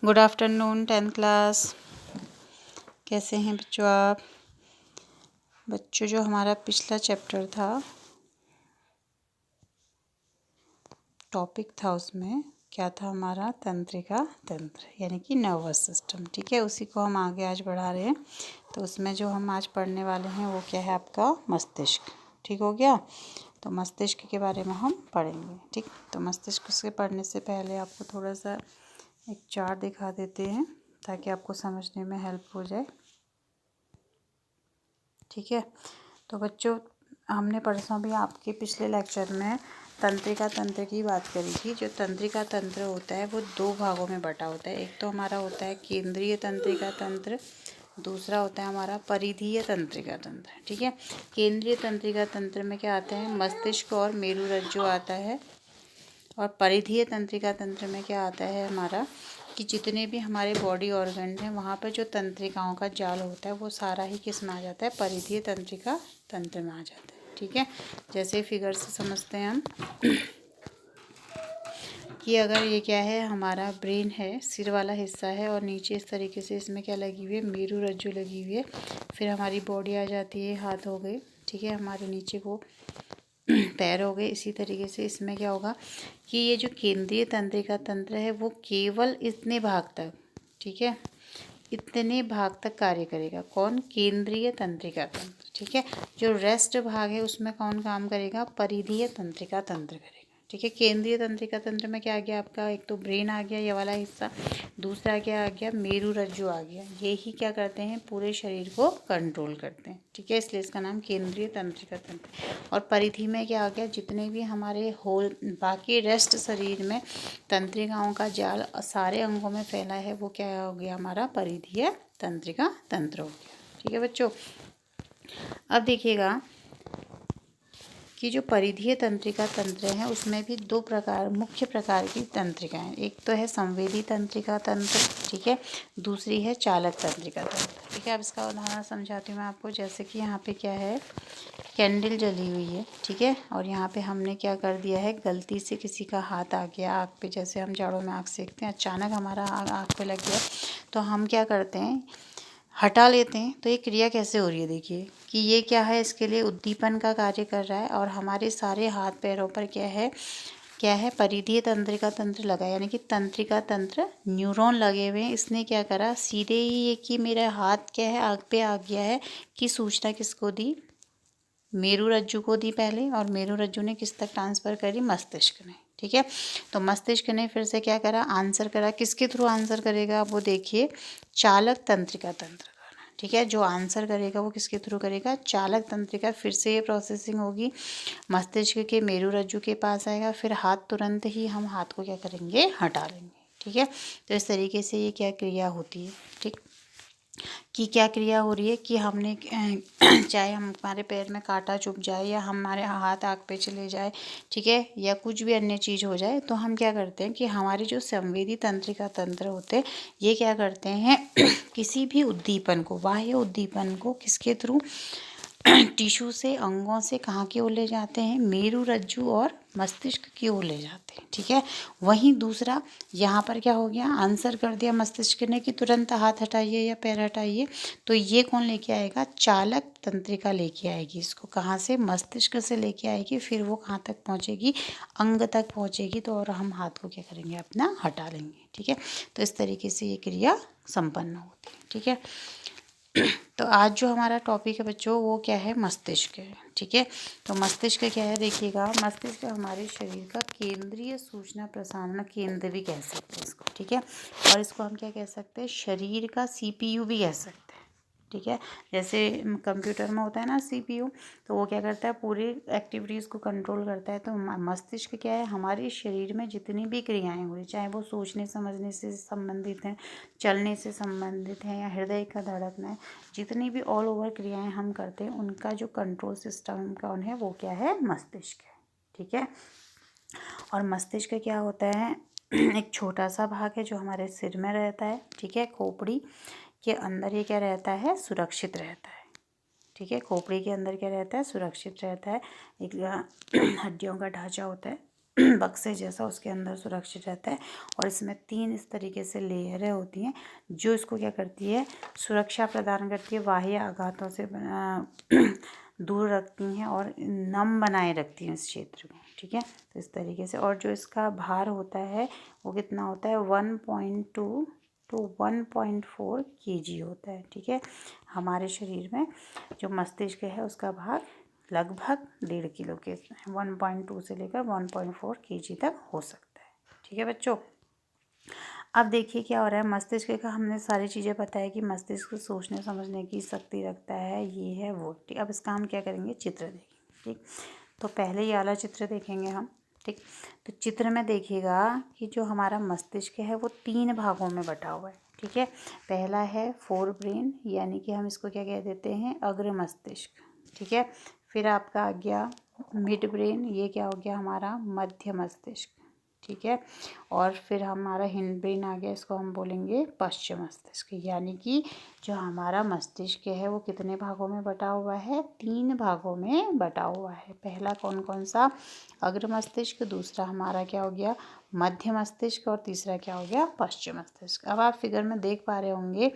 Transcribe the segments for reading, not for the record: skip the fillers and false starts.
Good afternoon 10th class. कैसे हैं बच्चों आप? बच्चों, जो हमारा पिछला चैप्टर था, टॉपिक था, उसमें क्या था हमारा? तंत्रिका तंत्र यानी कि नर्वस सिस्टम। ठीक है, उसी को हम आगे आज बढ़ा रहे हैं। तो उसमें जो हम आज पढ़ने वाले हैं वो क्या है? आपका मस्तिष्क। ठीक हो गया? तो मस्तिष्क के बारे में हम पढ़ेंगे। ठीक, तो मस्तिष्क से पढ़ने से पहले आपको थोड़ा सा एक चार्ट दिखा देते हैं ताकि आपको समझने में हेल्प हो जाए। ठीक है, तो बच्चों, हमने परसों भी आपके पिछले लेक्चर में तंत्रिका तंत्र की बात करी थी। जो तंत्रिका तंत्र होता है वो दो भागों में बटा होता है। एक तो हमारा होता है केंद्रीय तंत्रिका तंत्र, दूसरा होता है हमारा परिधीय तंत्रिका तंत्र। ठीक है, केंद्रीय तंत्रिका तंत्र में क्या आता है? मस्तिष्क और मेरुरज्जु आता है। और परिधीय तंत्रिका तंत्र में क्या आता है हमारा? कि जितने भी हमारे बॉडी ऑर्गन हैं वहाँ पर जो तंत्रिकाओं का जाल होता है वो सारा ही किस में आ जाता है? परिधीय तंत्रिका तंत्र में आ जाता है। ठीक है, जैसे फिगर से समझते हैं हम कि अगर ये क्या है? हमारा ब्रेन है, सिर वाला हिस्सा है, और नीचे इस तरीके से इसमें क्या लगी हुई है? मेरुरज्जु लगी हुई है। फिर हमारी बॉडी आ जाती है, हाथ हो गए, ठीक है, हमारे नीचे को पैर हो गए। इसी तरीके से इसमें क्या होगा कि ये जो केंद्रीय तंत्रिका तंत्र है वो केवल इतने भाग तक, ठीक है, इतने भाग तक कार्य करेगा। कौन? केंद्रीय तंत्रिका तंत्र। ठीक है, जो रेस्ट भाग है उसमें कौन काम करेगा? परिधीय तंत्रिका तंत्र करेगा। ठीक है, केंद्रीय तंत्रिका तंत्र में क्या आ गया आपका? एक तो ब्रेन आ गया, ये वाला हिस्सा। दूसरा क्या आ गया? मेरुरज्जु आ गया। ये ही क्या करते हैं? पूरे शरीर को कंट्रोल करते हैं। ठीक है, इसलिए इसका नाम केंद्रीय तंत्रिका तंत्र। और परिधि में क्या आ गया? जितने भी हमारे होल बाकी रेस्ट शरीर में तंत्रिकाओं का जाल सारे अंगों में फैला है वो क्या हो गया? हमारा परिधीय तंत्रिका तंत्र हो गया। ठीक है बच्चों, अब देखिएगा कि जो परिधीय तंत्रिका तंत्र है उसमें भी दो प्रकार, मुख्य प्रकार की तंत्रिकाएं। एक तो है संवेदी तंत्रिका तंत्र, ठीक है, दूसरी है चालक तंत्रिका तंत्र। ठीक है, अब इसका उदाहरण समझाती हूँ मैं आपको। जैसे कि यहाँ पे क्या है? कैंडल जली हुई है, ठीक है, और यहाँ पे हमने क्या कर दिया है? गलती से किसी का हाथ आ गया आग पे। जैसे हम जाड़ों में आग सेकते हैं, अचानक हमारा आग पे लग गया, तो हम क्या करते हैं? हटा लेते हैं। तो ये क्रिया कैसे हो रही है? देखिए कि ये क्या है? इसके लिए उद्दीपन का कार्य कर रहा है, और हमारे सारे हाथ पैरों पर क्या है? क्या है? परिधीय तंत्रिका तंत्र लगा, यानी कि तंत्रिका तंत्र, न्यूरॉन लगे हुए हैं। इसने क्या करा? सीधे ही ये कि मेरा हाथ क्या है? आग पे आ गया है, कि सूचना किसको दी? मेरुरज्जु को दी पहले, और मेरुरज्जु ने किस तक ट्रांसफ़र करी? मस्तिष्क ने। ठीक है, तो मस्तिष्क ने फिर से क्या करा? आंसर करा। किसके थ्रू आंसर करेगा? वो देखिए, चालक तंत्रिका तंत्र। ठीक है, जो आंसर करेगा वो किसके थ्रू करेगा? चालक तंत्रिका। फिर से ये प्रोसेसिंग होगी, मस्तिष्क के मेरुरज्जु के पास आएगा, फिर हाथ तुरंत ही हम हाथ को क्या करेंगे? हटा लेंगे। ठीक है, तो इस तरीके से ये क्या क्रिया होती है? ठीक, कि क्या क्रिया हो रही है कि हमने चाहे हमारे पैर में कांटा चुभ जाए या हमारे हाथ आग पे चले जाए, ठीक है, या कुछ भी अन्य चीज़ हो जाए, तो हम क्या करते हैं कि हमारे जो संवेदी तंत्रिका तंत्र होते हैं ये क्या करते हैं? किसी भी उद्दीपन को, बाह्य उद्दीपन को किसके थ्रू? टिश्यू से, अंगों से कहाँ की ओर ले जाते हैं? मेरुरज्जु और मस्तिष्क की ओर ले जाते हैं। ठीक है, वहीं दूसरा यहाँ पर क्या हो गया? आंसर कर दिया मस्तिष्क ने कि तुरंत हाथ हटाइए या पैर हटाइए, तो ये कौन लेके आएगा? चालक तंत्रिका लेके आएगी इसको। कहाँ से? मस्तिष्क से लेके आएगी। फिर वो कहाँ तक पहुँचेगी? अंग तक पहुँचेगी, तो और हम हाथ को क्या करेंगे? अपना हटा लेंगे। ठीक है, तो इस तरीके से ये क्रिया संपन्न होती है। ठीक है, तो आज जो हमारा टॉपिक है बच्चों वो क्या है? मस्तिष्क है। ठीक है, तो मस्तिष्क क्या है? देखिएगा, मस्तिष्क हमारे शरीर का केंद्रीय सूचना प्रसारण केंद्र भी कह सकते हैं इसको। ठीक है, और इसको हम क्या कह सकते हैं? शरीर का सीपीयू भी कह सकते हैं। ठीक है, जैसे कंप्यूटर में होता है ना सीपीयू, तो वो क्या करता है? पूरी एक्टिविटीज़ को कंट्रोल करता है। तो मस्तिष्क क्या है? हमारे शरीर में जितनी भी क्रियाएं हो रही, चाहे वो सोचने समझने से संबंधित हैं, चलने से संबंधित हैं, या हृदय का धड़कना है, जितनी भी ऑल ओवर क्रियाएं हम करते हैं उनका जो कंट्रोल सिस्टम कौन है? वो क्या है? मस्तिष्क है। ठीक है, और मस्तिष्क क्या होता है? एक छोटा सा भाग है जो हमारे सिर में रहता है। ठीक है, खोपड़ी के अंदर ये क्या रहता है? सुरक्षित रहता है। ठीक है, खोपड़ी के अंदर क्या रहता है? सुरक्षित रहता है। एक हड्डियों का ढांचा होता है, बक्से जैसा उसके अंदर सुरक्षित रहता है। और इसमें 3 इस तरीके से लेयरें होती हैं जो इसको क्या करती है, सुरक्षा प्रदान करती है, बाह्य आघातों से दूर रखती हैं और नम बनाए रखती हैं इस क्षेत्र को। ठीक है, तो इस तरीके से। और जो इसका भार होता है वो कितना होता है, 1.2 टू 1.4 kg होता है। ठीक है, हमारे शरीर में जो मस्तिष्क है उसका भार लगभग 1.5 किलो के 1.2 से लेकर 1.4 kg तक हो सकता है। ठीक है बच्चों, अब देखिए क्या हो रहा है। मस्तिष्क का हमने सारी चीज़ें बताया कि मस्तिष्क सोचने समझने की शक्ति रखता है, ये है वो। ठीक, अब इसका हम क्या करेंगे, चित्र देखेंगे। ठीक, तो पहले ये वाला चित्र देखेंगे हम। ठीक, तो चित्र में देखिएगा कि जो हमारा मस्तिष्क है वो 3 भागों में बटा हुआ है। ठीक है, पहला है फोर ब्रेन, यानी कि हम इसको क्या कह देते हैं, अग्र मस्तिष्क। ठीक है, फिर आपका आ गया मिड ब्रेन, ये क्या हो गया हमारा मध्य मस्तिष्क। ठीक है, और फिर हमारा हिंड ब्रेन आ गया, इसको हम बोलेंगे पश्चिम मस्तिष्क। यानी कि जो हमारा मस्तिष्क है वो कितने भागों में बटा हुआ है, 3 भागों में बटा हुआ है। पहला कौन कौन सा, अग्र मस्तिष्क, दूसरा हमारा क्या हो गया मध्य मस्तिष्क, और तीसरा क्या हो गया पश्चिम मस्तिष्क। अब आप फिगर में देख पा रहे होंगे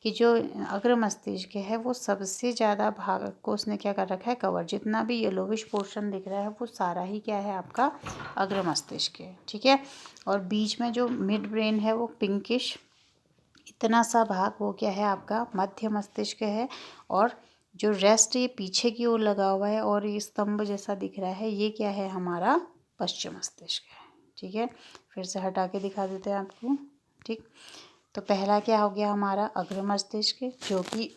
कि जो अग्र मस्तिष्क है वो सबसे ज़्यादा भाग को उसने क्या कर रखा है, कवर। जितना भी येलोविश पोर्शन दिख रहा है वो सारा ही क्या है, आपका अग्र मस्तिष्क है। ठीक है, और बीच में जो मिड ब्रेन है वो पिंकिश, इतना सा भाग वो क्या है, आपका मध्य मस्तिष्क है। और जो रेस्ट ये पीछे की ओर लगा हुआ है और ये स्तंभ जैसा दिख रहा है, ये क्या है, हमारा पश्चिम मस्तिष्क है। ठीक है, फिर से हटा के दिखा देते हैं आपको। ठीक, तो पहला क्या हो गया हमारा अग्र मस्तिष्क, जो कि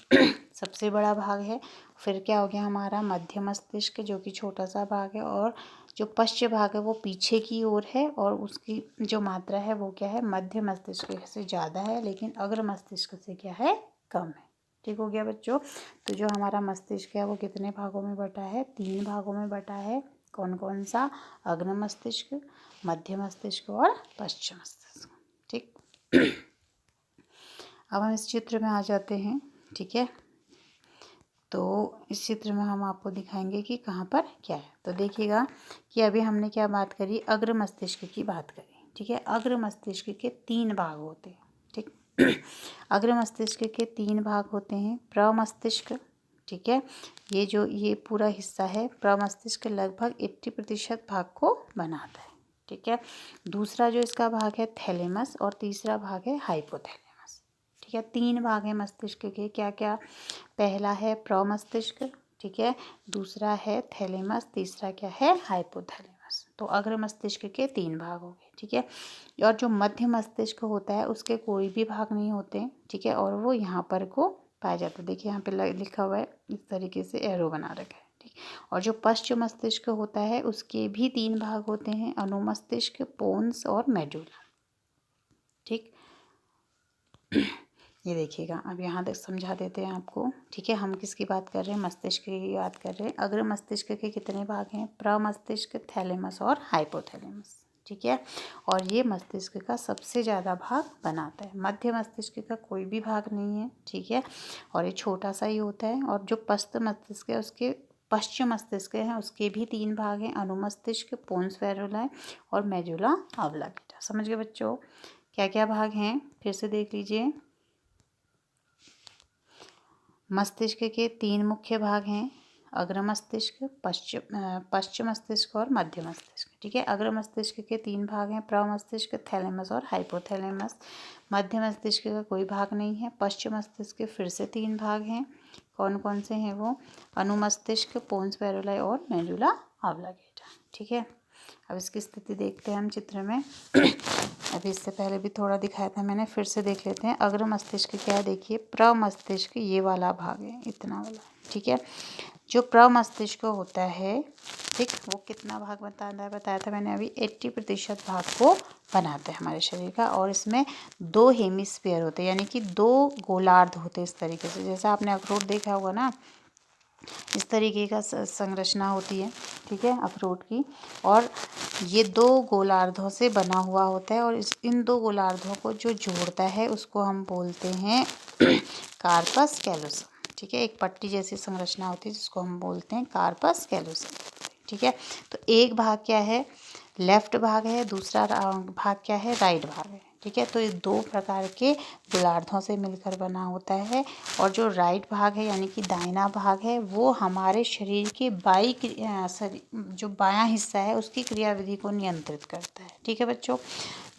सबसे बड़ा भाग है। फिर क्या हो गया हमारा मध्य मस्तिष्क, जो कि छोटा सा भाग है। और जो पश्चिम भाग है वो पीछे की ओर है और उसकी जो मात्रा है वो क्या है, मध्य मस्तिष्क से ज़्यादा है, लेकिन अग्र मस्तिष्क से क्या है, कम है। ठीक हो गया बच्चों, तो जो हमारा मस्तिष्क है वो कितने भागों में बटा है, 3 भागों में बटा है। कौन कौन सा, अग्र मस्तिष्क, मध्य मस्तिष्क और पश्चिम मस्तिष्क। ठीक, अब हम इस चित्र में आ जाते हैं। ठीक है, तो इस चित्र में हम आपको दिखाएंगे कि कहाँ पर क्या है। तो देखिएगा कि अभी हमने क्या बात करी, अग्र मस्तिष्क की बात करी। ठीक है, अग्र मस्तिष्क के 3 भाग होते हैं। ठीक, अग्र मस्तिष्क के 3 भाग होते हैं। प्रमस्तिष्क, ठीक है, ये पूरा हिस्सा है। प्रमस्तिष्क लगभग 80% भाग को बनाता है। ठीक है, दूसरा जो इसका भाग है थैलेमस, और तीसरा भाग है हाइपोथैलेमस। ठीक है, 3 भाग है मस्तिष्क के, क्या क्या, पहला है प्रमस्तिष्क, ठीक है, दूसरा है थैलेमस, तीसरा क्या है हाइपोथैलेमस। तो अग्र मस्तिष्क के 3 भाग हो गए। ठीक है, और जो मध्य मस्तिष्क होता है उसके कोई भी भाग नहीं होते। ठीक है, और वो यहाँ पर को पाया जाता है। देखिए यहाँ पे लिखा हुआ है, इस तरीके से एरो बना रखा है। ठीक, और जो पश्चिम मस्तिष्क होता है उसके भी 3 भाग होते हैं, अनुमस्तिष्क, पोन्स और मेडुला। ठीक, ये देखिएगा, अब यहाँ तक समझा देते हैं आपको। ठीक है, हम किसकी बात कर रहे हैं, मस्तिष्क की बात कर रहे हैं। अग्र मस्तिष्क के कितने भाग हैं, प्रमस्तिष्क, थैलेमस और हाइपोथैलेमस। ठीक है, और ये मस्तिष्क का सबसे ज़्यादा भाग बनाता है। मध्य मस्तिष्क का कोई भी भाग नहीं है। ठीक है, और ये छोटा सा ही होता है। और जो पश्चिम मस्तिष्क है उसके पश्चिम मस्तिष्क हैं उसके भी 3 भाग हैं, अनुमस्तिष्क, पोन्स वेरुला और मेडुला ऑब्लांगेटा। समझ गए बच्चों, क्या क्या भाग हैं, फिर से देख लीजिए। मस्तिष्क के 3 मुख्य भाग हैं, अग्र मस्तिष्क, पश्चिम मस्तिष्क और मध्य मस्तिष्क। ठीक है, अग्र मस्तिष्क के 3 भाग हैं, प्रमस्तिष्क, थैलेमस और हाइपोथैलेमस। मध्य मस्तिष्क का कोई भाग नहीं है। पश्चिम मस्तिष्क के फिर से 3 भाग हैं, कौन कौन से हैं वो, अनुमस्तिष्क, पोन्स वेरुला और मेडुला ऑब्लांगेटा। ठीक है, अब इसकी स्थिति देखते हैं हम चित्र में। अभी इससे पहले भी थोड़ा दिखाया था मैंने, फिर से देख लेते हैं। अग्र मस्तिष्क क्या है, देखिए प्रमस्तिष्क ये वाला भाग है, इतना वाला। ठीक है, जो प्रमस्तिष्क होता है, ठीक, वो कितना भाग बताया था मैंने अभी, 80% भाग को बनाता है हमारे शरीर का। और इसमें 2 हेमिस्फीयर होते हैं, यानी कि 2 गोलार्ध होते हैं इस तरीके से। जैसे आपने अखरोट देखा होगा ना, इस तरीके का संरचना होती है। ठीक है, अखरोट की, और ये 2 गोलार्धों से बना हुआ होता है। और इन 2 गोलार्धों को जो जोड़ता है उसको हम बोलते हैं कार्पस कैलोसम। ठीक है, एक पट्टी जैसी संरचना होती है जिसको हम बोलते हैं कार्पस कैलोसम। ठीक है, तो एक भाग क्या है, लेफ्ट भाग है, दूसरा भाग क्या है, राइट भाग है। ठीक है, तो ये दो प्रकार के गोलार्धों से मिलकर बना होता है। और जो राइट भाग है यानी कि दाहिना भाग है वो हमारे शरीर के जो बायां हिस्सा है उसकी क्रियाविधि को नियंत्रित करता है। ठीक है बच्चों,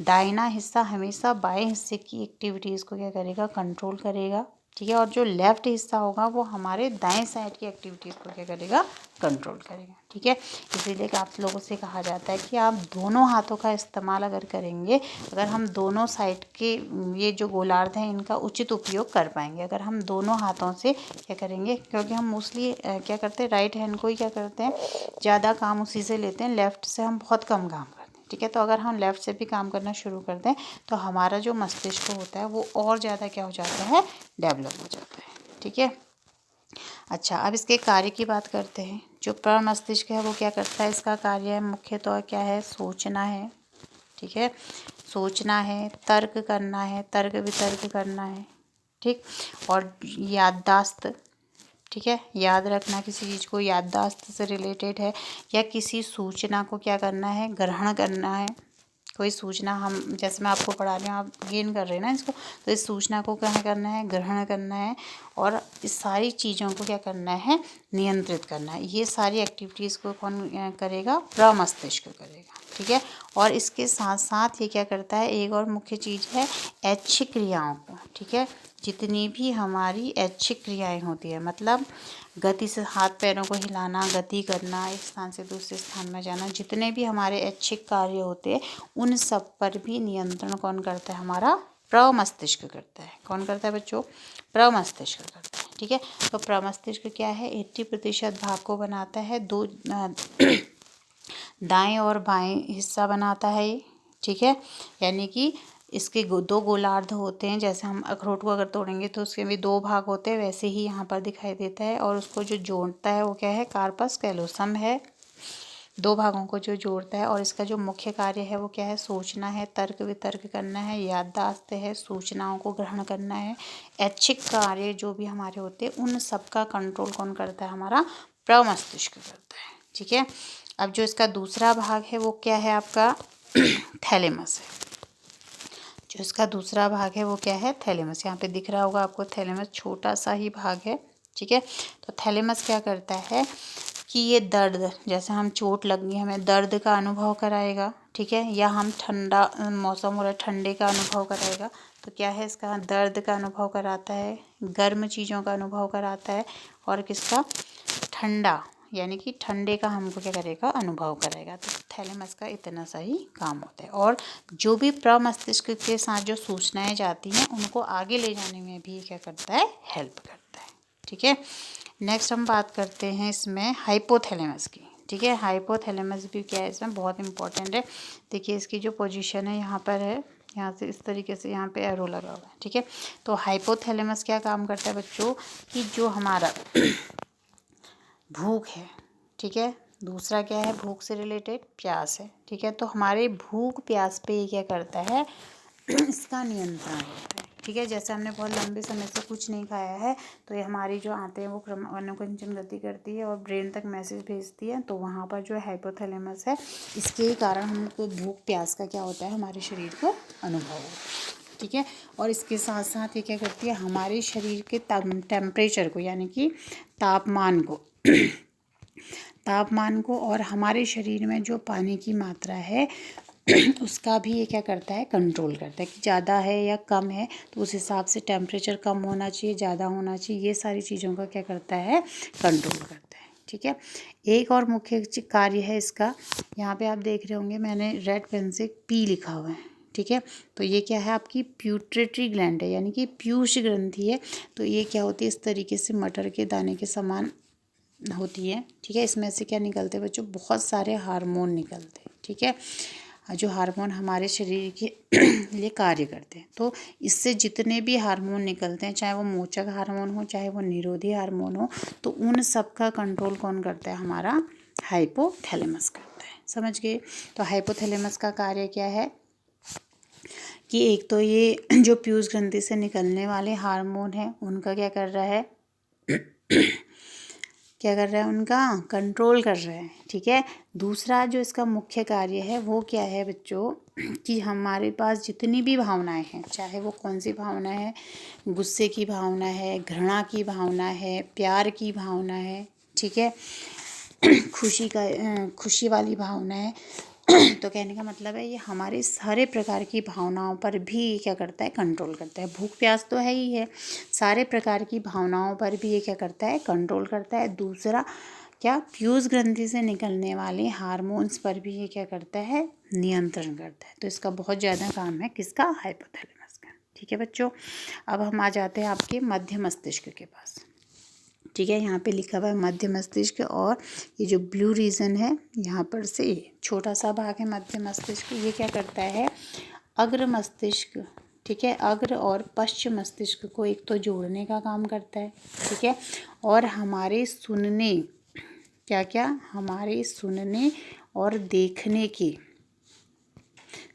दाहिना हिस्सा हमेशा बाएं हिस्से की एक्टिविटीज़ को क्या करेगा, कंट्रोल करेगा। ठीक है, और जो लेफ्ट हिस्सा होगा वो हमारे दाएं साइड की एक्टिविटीज़ को क्या करेगा, कंट्रोल करेगा। ठीक है, इसीलिए आप लोगों से कहा जाता है कि आप दोनों हाथों का इस्तेमाल अगर करेंगे, अगर हम दोनों साइड के ये जो गोलार्ध हैं इनका उचित उपयोग कर पाएंगे, अगर हम दोनों हाथों से क्या करेंगे, क्योंकि हम मोस्टली क्या करते हैं, राइट हैंड को ही क्या करते हैं, ज़्यादा काम उसी से लेते हैं, लेफ़्ट से हम बहुत कम काम करते हैं। ठीक है, तो अगर हम लेफ़्ट से भी काम करना शुरू कर दें तो हमारा जो मस्तिष्क होता है वो और ज़्यादा क्या हो जाता है, डेवलप हो जाता है। ठीक है, अच्छा अब इसके कार्य की बात करते हैं। जो प्रमस्तिष्क है वो क्या करता है, इसका कार्य है मुख्यतः क्या है, सोचना है। ठीक है, सोचना है, तर्क करना है, तर्क वितर्क करना है। ठीक, और याददाश्त। ठीक है, याद रखना किसी चीज़ को, याददाश्त से रिलेटेड है, या किसी सूचना को क्या करना है, ग्रहण करना है। कोई सूचना हम, जैसे मैं आपको पढ़ा रही हूँ, आप गेन कर रहे हैं ना इसको, तो इस सूचना को क्या करना है, ग्रहण करना है, और इस सारी चीज़ों को क्या करना है, नियंत्रित करना है। ये सारी एक्टिविटीज़ को कौन करेगा, प्रमस्तिष्क करेगा। ठीक है, और इसके साथ साथ ये क्या करता है, एक और मुख्य चीज़ है ऐच्छिक क्रियाओं को। ठीक है, जितनी भी हमारी ऐच्छिक क्रियाएं होती है, मतलब गति से हाथ पैरों को हिलाना, गति करना, एक स्थान से दूसरे स्थान में जाना, जितने भी हमारे ऐच्छिक कार्य होते हैं उन सब पर भी नियंत्रण कौन करता है, हमारा प्रमस्तिष्क करता है। कौन करता है बच्चों, प्रमस्तिष्क करता है। ठीक है, तो प्रमस्तिष्क क्या है, 80% भाग को बनाता है, दो दाएं और बाएं हिस्सा बनाता है ये। ठीक है, यानी कि इसके दो गोलार्ध होते हैं, जैसे हम अखरोट को अगर तोड़ेंगे तो उसके भी दो भाग होते हैं, वैसे ही यहाँ पर दिखाई देता है। और उसको जो जोड़ता है वो क्या है, कार्पस कैलोसम है, दो भागों को जो जोड़ता है। और इसका जो मुख्य कार्य है वो क्या है, सोचना है, तर्क वितर्क करना है, याददाश्त है, सूचनाओं को ग्रहण करना है। ऐच्छिक कार्य जो भी हमारे होते हैं उन सब का कंट्रोल कौन करता है, हमारा प्रमस्तिष्क करता है। ठीक है, अब जो इसका दूसरा भाग है वो क्या है, आपका थैलेमस है। जो इसका दूसरा भाग है वो क्या है, थैलेमस। यहाँ पे दिख रहा होगा आपको, थैलेमस छोटा सा ही भाग है। ठीक है, तो थैलेमस क्या करता है कि ये दर्द, जैसे हम चोट लगी हमें दर्द का अनुभव कराएगा। ठीक है, या हम ठंडा मौसम हो रहा है, ठंडे का अनुभव कराएगा। तो क्या है, इसका दर्द का अनुभव कराता है, गर्म चीज़ों का अनुभव कराता है, और किसका, ठंडा, यानी कि ठंडे का हमको क्या करेगा, अनुभव कराएगा। तो थैलेमस का इतना सा ही काम होता है। और जो भी प्रमस्तिष्क के साथ जो सूचनाएं जाती हैं उनको आगे ले जाने में भी क्या करता है, हेल्प करता है। ठीक है, नेक्स्ट हम बात करते हैं इसमें हाइपोथैलेमस की। ठीक है, हाइपोथैलेमस भी क्या है, इसमें बहुत इंपॉर्टेंट है। देखिए इसकी जो पोजीशन है यहाँ पर है, यहाँ से इस तरीके से यहाँ पे एरो लगा हुआ है। ठीक है, तो हाइपोथैलेमस क्या काम करता है बच्चों, कि जो हमारा भूख है, ठीक है, दूसरा क्या है, भूख से रिलेटेड प्यास है। ठीक है, तो हमारे भूख प्यास पे ये क्या करता है, इसका नियंत्रण होता है। ठीक है, जैसे हमने बहुत लंबे समय से कुछ नहीं खाया है तो ये हमारी जो आते हैं वो अनुकुंचन गति करती है और ब्रेन तक मैसेज भेजती है, तो वहाँ पर जो हाइपोथैलेमस है इसके ही कारण हमको भूख प्यास का क्या होता है, हमारे शरीर को अनुभव होता है। ठीक है, और इसके साथ साथ ये क्या करती है, हमारे शरीर के टेम्परेचर को, यानी कि तापमान को और हमारे शरीर में जो पानी की मात्रा है उसका भी ये क्या करता है, कंट्रोल करता है, कि ज़्यादा है या कम है, तो उस हिसाब से टेम्परेचर कम होना चाहिए, ज़्यादा होना चाहिए, ये सारी चीज़ों का क्या करता है, कंट्रोल करता है। ठीक है, एक और मुख्य कार्य है इसका, यहाँ पे आप देख रहे होंगे मैंने रेड पेन से पी लिखा हुआ है। ठीक है, तो ये क्या है, आपकी प्यूट्रेटरी ग्लैंड है, यानी कि पीयूष ग्रंथि है। तो ये क्या होती है, इस तरीके से मटर के दाने के समान होती है। ठीक है, इसमें से क्या निकलते हैं बच्चों, बहुत सारे हार्मोन निकलते हैं। ठीक है, जो हार्मोन हमारे शरीर के लिए कार्य करते हैं, तो इससे जितने भी हार्मोन निकलते हैं, चाहे वो मोचक हार्मोन हो, चाहे वो निरोधी हार्मोन हो, तो उन सब का कंट्रोल कौन करता है, हमारा हाइपोथैलेमस करता है। समझ गए, तो हाइपोथैलेमस का कार्य क्या है, कि एक तो ये जो पीयूष ग्रंथि से निकलने वाले हार्मोन हैं उनका क्या कर रहा है, क्या कर रहा है, उनका कंट्रोल कर रहे हैं। ठीक है, दूसरा जो इसका मुख्य कार्य है वो क्या है बच्चों, कि हमारे पास जितनी भी भावनाएं हैं, चाहे वो कौन सी भावना है, गुस्से की भावना है, घृणा की भावना है, प्यार की भावना है, ठीक है, खुशी वाली भावना है, तो कहने का मतलब है ये हमारे सारे प्रकार की भावनाओं पर भी क्या करता है, कंट्रोल करता है। भूख प्यास तो है ही है, सारे प्रकार की भावनाओं पर भी ये क्या करता है, कंट्रोल करता है। दूसरा क्या, पीयूष ग्रंथि से निकलने वाले हार्मोन्स पर भी ये क्या करता है, नियंत्रण करता है। तो इसका बहुत ज़्यादा काम है किसका, हाइपोथैलेमस का। ठीक है बच्चों, अब हम आ जाते हैं आपके मध्य मस्तिष्क के पास। ठीक है, यहाँ पे लिखा हुआ है मध्य मस्तिष्क, और ये जो ब्लू रीजन है यहाँ पर से छोटा सा भाग है मध्य मस्तिष्क, ये क्या करता है, अग्र मस्तिष्क, ठीक है, अग्र और पश्चिम मस्तिष्क को एक तो जोड़ने का काम करता है। ठीक है, और हमारे सुनने, क्या क्या, हमारे सुनने और देखने की,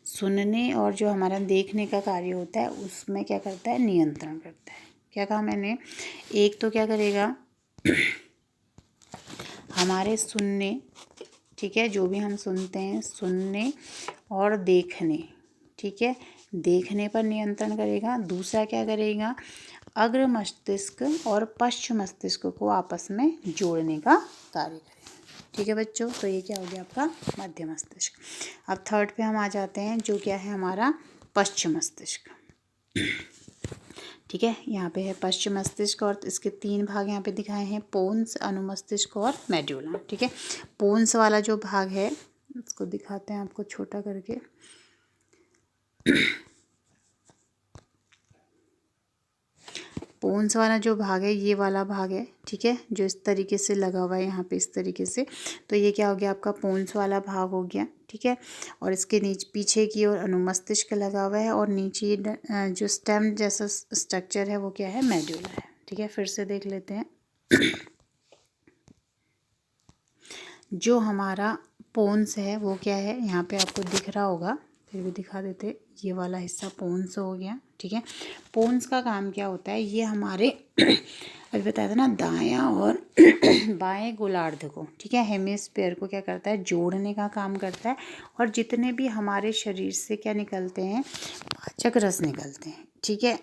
सुनने और जो हमारा देखने का कार्य होता है उसमें क्या करता है, नियंत्रण करता है। क्या कहा मैंने, एक तो क्या करेगा, हमारे सुनने, ठीक है, जो भी हम सुनते हैं, सुनने और देखने, ठीक है, देखने पर नियंत्रण करेगा। दूसरा क्या करेगा, अग्र मस्तिष्क और पश्चिम मस्तिष्क को आपस में जोड़ने का कार्य करेगा। ठीक है बच्चों, तो ये क्या हो गया आपका मध्य मस्तिष्क। अब थर्ड पे हम आ जाते हैं, जो क्या है हमारा पश्चिम मस्तिष्क। ठीक है, यहाँ पे है पश्चिम मस्तिष्क, और इसके 3 भाग यहाँ पे दिखाए हैं, पोन्स, अनुमस्तिष्क और मेड्यूला। ठीक है, पोन्स वाला जो भाग है इसको दिखाते हैं आपको छोटा करके। पोन्स वाला जो भाग है ये वाला भाग है, ठीक है, जो इस तरीके से लगा हुआ है यहाँ पे इस तरीके से, तो ये क्या हो गया आपका पोन्स वाला भाग हो गया। ठीक है, और इसके नीचे पीछे की ओर अनुमस्तिष्क लगा हुआ है, और नीचे जो स्टेम जैसा स्ट्रक्चर है वो क्या है, मेड्यूला है। ठीक है, फिर से देख लेते हैं। जो हमारा पोन्स है वो क्या है, यहाँ पे आपको दिख रहा होगा, फिर भी दिखा देते, ये वाला हिस्सा पोन्स हो गया। ठीक है, पोन्स का काम क्या होता है, ये हमारे अभी बताया था ना, दायां और बाएं गोलार्ध को, ठीक है, हेमिस्फीयर को क्या करता है, जोड़ने का काम करता है। और जितने भी हमारे शरीर से क्या निकलते हैं, पाचक रस निकलते हैं। ठीक है,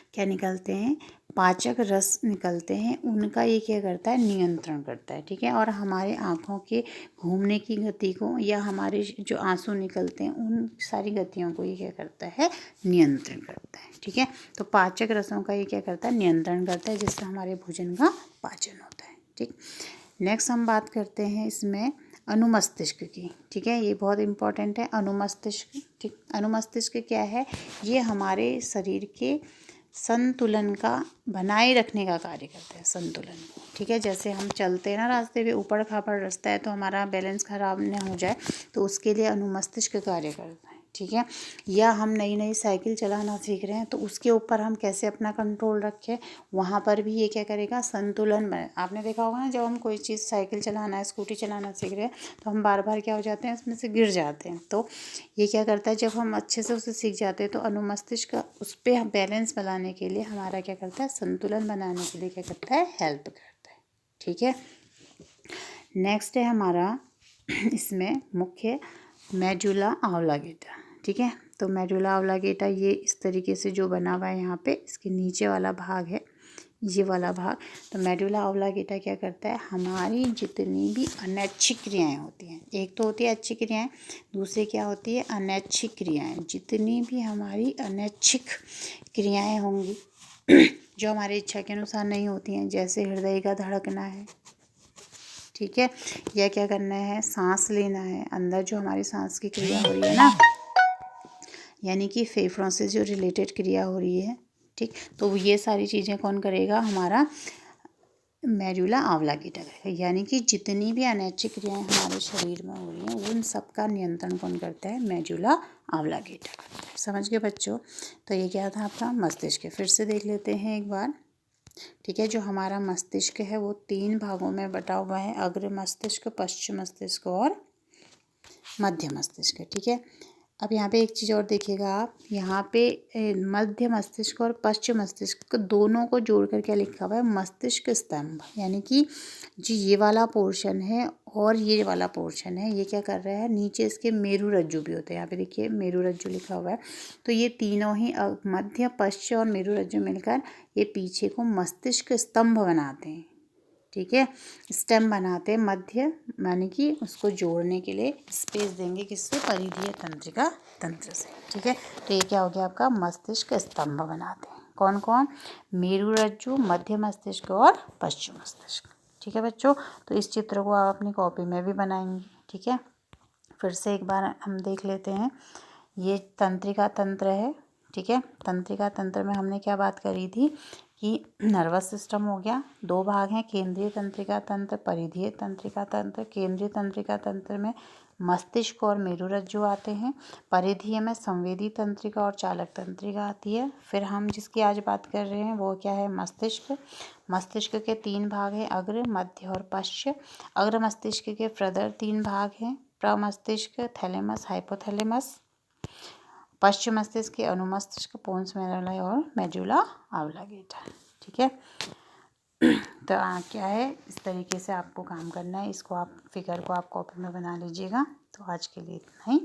क्या निकलते हैं, पाचक रस निकलते हैं, उनका ये क्या करता है, नियंत्रण करता है। ठीक है, और हमारे आँखों के घूमने की गति को, या हमारे जो आंसू निकलते हैं उन सारी गतियों को ये क्या करता है, नियंत्रण करता है। ठीक है, तो पाचक रसों का ये क्या करता है, नियंत्रण करता है, जिससे हमारे भोजन का पाचन होता है। ठीक, नेक्स्ट हम बात करते हैं इसमें अनुमस्तिष्क की। ठीक है, ये बहुत इंपॉर्टेंट है अनुमस्तिष्क। ठीक, अनुमस्तिष्क क्या है, ये हमारे शरीर के संतुलन का बनाए रखने का कार्य करते हैं, संतुलन को। ठीक है, जैसे हम चलते हैं ना रास्ते पे, ऊपर खापड़ रास्ता है तो हमारा बैलेंस खराब न हो जाए, तो उसके लिए अनुमस्तिष्क कार्य करता है। ठीक है, या हम नई नई साइकिल चलाना सीख रहे हैं तो उसके ऊपर हम कैसे अपना कंट्रोल रखें, वहाँ पर भी ये क्या करेगा, संतुलन बने। आपने देखा होगा ना, जब हम कोई चीज़ साइकिल चलाना है, स्कूटी चलाना सीख रहे हैं, तो हम बार बार क्या हो जाते हैं, उसमें से गिर जाते हैं। तो ये क्या करता है, जब हम अच्छे से उसे सीख जाते हैं तो अनुमस्तिष्क उस पर बैलेंस बनाने के लिए हमारा क्या करता है, संतुलन बनाने के लिए क्या करता है, हेल्प करता है। ठीक है, नेक्स्ट है हमारा इसमें मुख्य मेडुला ऑब्लिंगेटा। ठीक है, तो मेडुला ऑब्लिंगेटा ये इस तरीके से जो बना हुआ है, यहाँ पे इसके नीचे वाला भाग है, ये वाला भाग। तो मेडुला ऑब्लिंगेटा क्या करता है, हमारी जितनी भी अनैच्छिक क्रियाएं होती हैं, एक तो होती है अच्छी क्रियाएं, दूसरी क्या होती है, अनैच्छिक क्रियाएं। जितनी भी हमारी अनैच्छिक क्रियाएं होंगी जो हमारी इच्छा के अनुसार नहीं होती हैं, जैसे हृदय का धड़कना है, ठीक है, या क्या करना है, सांस लेना है, अंदर जो हमारी सांस की क्रिया हो रही है ना, यानी कि फेफड़ों से जो रिलेटेड क्रिया हो रही है। ठीक, तो ये सारी चीज़ें कौन करेगा, हमारा मेडुला ऑब्लिंगेटा करेगा। यानी कि जितनी भी अनैच्छिक क्रियाएं हमारे शरीर में हो रही हैं उन सब का नियंत्रण कौन करता है, मेडुला ऑब्लिंगेटा करता है। समझ गए बच्चों, तो ये क्या था आपका मस्तिष्क। फिर से देख लेते हैं एक बार। ठीक है, जो हमारा मस्तिष्क है वो 3 भागों में बटा हुआ है, अग्र मस्तिष्क, पश्चिम मस्तिष्क और मध्य मस्तिष्क। ठीक है, अब यहाँ पे एक चीज़ और देखिएगा आप, यहाँ पे मध्य मस्तिष्क और पश्चिम मस्तिष्क दोनों को जोड़कर क्या लिखा हुआ है, मस्तिष्क स्तंभ। यानी कि जो ये वाला पोर्शन है और ये वाला पोर्शन है, ये क्या कर रहा है, नीचे इसके मेरु रज्जु भी होते हैं। यहाँ पे देखिए मेरु रज्जु लिखा हुआ है। तो ये तीनों ही मध्य, पश्च और मेरु रज्जु मिलकर ये पीछे को मस्तिष्क स्तंभ बनाते हैं। ठीक है, स्टेम बनाते हैं मध्य, यानी कि उसको जोड़ने के लिए स्पेस देंगे किससे, परिधीय तंत्रिका तंत्र से। ठीक है, तो ये क्या हो गया आपका, मस्तिष्क स्तंभ बनाते हैं। कौन कौन, मेरु रज्जु, मध्य मस्तिष्क और पश्चिम मस्तिष्क। ठीक है बच्चों, तो इस चित्र को आप अपनी कॉपी में भी बनाएंगे। ठीक है, फिर से एक बार हम देख लेते हैं। ये तंत्रिका तंत्र है। ठीक है, तंत्रिका तंत्र में हमने क्या बात करी थी कि नर्वस सिस्टम हो गया, दो भाग हैं, केंद्रीय तंत्रिका तंत्र, परिधीय तंत्रिका तंत्र। केंद्रीय तंत्रिका तंत्र में मस्तिष्क और मेरु रज्जु आते हैं। परिधीय में संवेदी तंत्रिका और चालक तंत्रिका आती है। फिर हम जिसकी आज बात कर रहे हैं वो क्या है, मस्तिष्क। मस्तिष्क के 3 भाग हैं, अग्र, मध्य और पश्च। अग्र मस्तिष्क के प्रदर 3 भाग हैं, प्रमस्तिष्क, थैलेमस, हाइपोथैलेमस। पश्चिम मस्तिष्क के अनुमस्तिष्क, पोन्स मेरुलाई और मेडुला ऑब्लिंगेटा। ठीक है, तो क्या है, इस तरीके से आपको काम करना है। इसको आप फिगर को आप कॉपी में बना लीजिएगा। तो आज के लिए इतना ही।